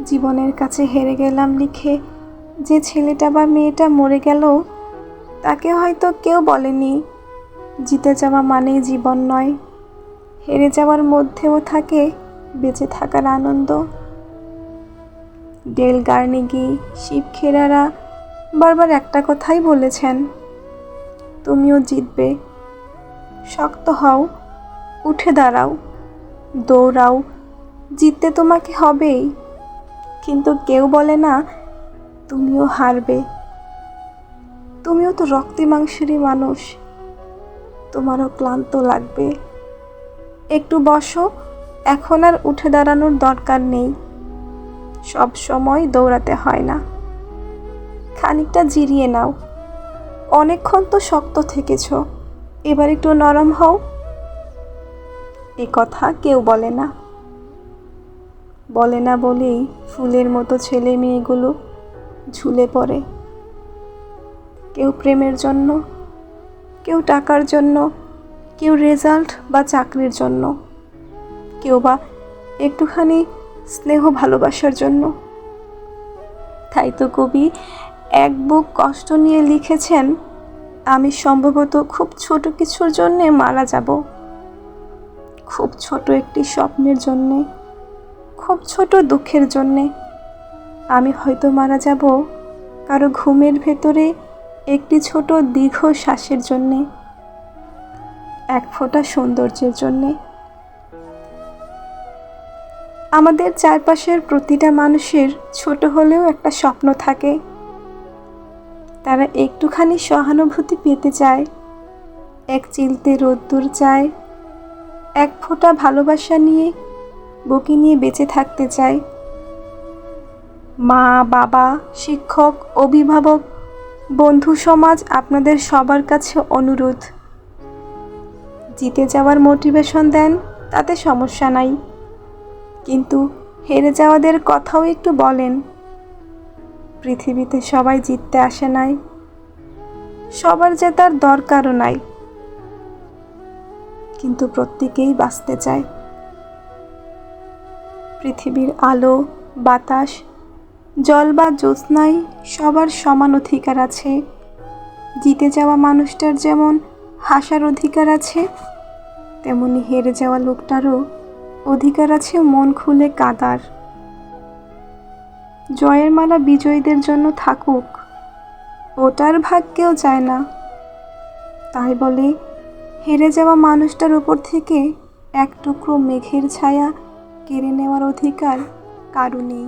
জীবনের কাছে হেরে গেলাম লিখে যে ছেলেটা বা মেয়েটা মরে গেল, তাকে হয়তো কেউ বলেনি জিতে যাওয়া মানেই জীবন নয়, হেরে যাওয়ার মধ্যেও থাকে বেঁচে থাকার আনন্দ। ডেল কার্নেগি, শিব খেরারা বারবার একটা কথাই বলেছেন, তুমিও জিতবে, শক্ত হও, উঠে দাঁড়াও, দৌড়াও, জিততে তোমাকে হবেই। কিন্তু কেউ বলে না তুমিও হারবে, তুমিও তো রক্তে মাংসেরই মানুষ, তোমারও ক্লান্ত লাগবে। একটু বসো, এখন আর উঠে দাঁড়ানোর দরকার নেই, সব সময় দৌড়াতে হয় না, খানিকটা জিরিয়ে নাও, অনেকক্ষণ তো শক্ত থেকেছ, এবার একটু নরম হও। এ কথা কেউ বলে না বলেই ফুলের মতো ছেলে মেয়েগুলো ঝুলে পড়ে, কেউ প্রেমের জন্য, কেউ টাকার জন্য, কেউ রেজাল্ট বা চাকরির জন্য, কেউ বা একটুখানি স্নেহ ভালোবাসার জন্য। তাই তো কবি এক বুক কষ্ট নিয়ে লিখেছেন, আমি সম্ভবত খুব ছোট কিছুর জন্যে মারা যাব, খুব ছোট একটি স্বপ্নের জন্যে, খুব ছোট দুঃখের জন্যে। আমি হয়তো মারা যাব কারো ঘুমের ভেতরে একটি ছোট দীর্ঘ শ্বাসের জন্যে, এক ফোঁটা সৌন্দর্যের জন্যে। আমাদের চারপাশের প্রতিটা মানুষের ছোট হলেও একটা স্বপ্ন থাকে, তারা একটুখানি সহানুভূতি পেতে চায়, এক চিলতে রোদ্দুর চায়, এক ফোঁটা ভালোবাসা নিয়ে বুকে নিয়ে বেঁচে থাকতে চায়। মা, বাবা, শিক্ষক, অভিভাবক, বন্ধু সমাজ, আপনাদের সবার কাছে অনুরোধ, জিতে যাওয়ার মোটিভেশন দেন, তাতে সমস্যা নাই, কিন্তু হেরে যাওয়াদের কথাও একটু বলেন। পৃথিবীতে সবাই জিততে আসে নাই, সবার জেতার দরকারও নাই, কিন্তু প্রত্যেকেই বাঁচতে চায়। পৃথিবীর আলো, বাতাস, জল বা জ্যোৎস্নায় সবার সমান অধিকার আছে। জিতে যাওয়া মানুষটার যেমন হাসার অধিকার আছে, তেমনি হেরে যাওয়া লোকটারও অধিকার আছে মন খুলে কাঁদার। জয়ের মালা বিজয়ীদের জন্য থাকুক, ওটার ভাগ কেউ চায় না, তাই বলে হেরে যাওয়া মানুষটার উপর থেকে এক টুকরো মেঘের ছায়া কেড়ে নেওয়ার অধিকার কারো নেই।